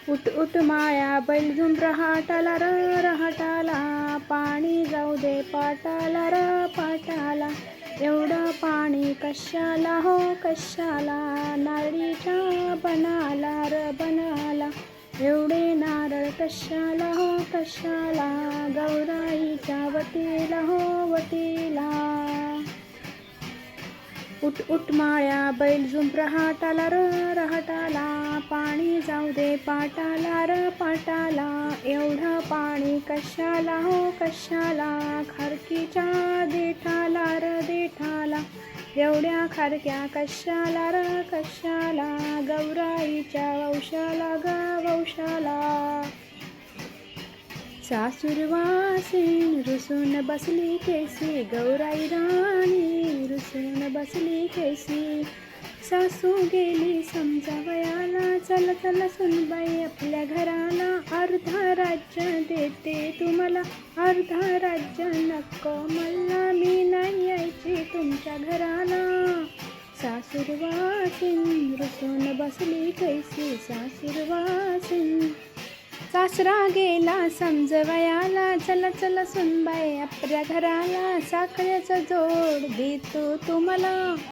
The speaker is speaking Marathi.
उठ उठ माया बैल झुंब रहाटाला र रहाटाला, पाणी जाऊ दे पाटाला र पाटाला. एवढं पाणी कशाला हो कशाला, नारळीच्या बनाला र बनाला. एवढे नारळ कशाला हो कशाला, गौराईच्या वतीला हो वतीला. उठ उठ माया बैल झुंब रहाटाला र रहाटाला, पाणी जाऊ दे पाटाला र पाटाला. एवढं पाणी कशाला हो कशाला, खारकीच्या देठाला र देठाला. एवढ्या खारक्या कशाला र कशाला, गौराईच्या वंशाला ग वंशाला. सासूरवासीन रुसून बसली केसी, गौराई राणी रुसून बसली केसी. सासू गेली समजावयाला, चल चल सुनबाई आपल्या घराला. अर्धा राज्य देते तुम्हाला, अर्धा राज्य नको मला, मी नाही यायची तुमच्या घराला. सासूरवासीन रुसून बसली कैसी, सासूरवासीन. सासरा गेला समजवयाला, चला चला सुनबाई आपल्या घराला. साखरेचा जोड देतो तुम्हाला,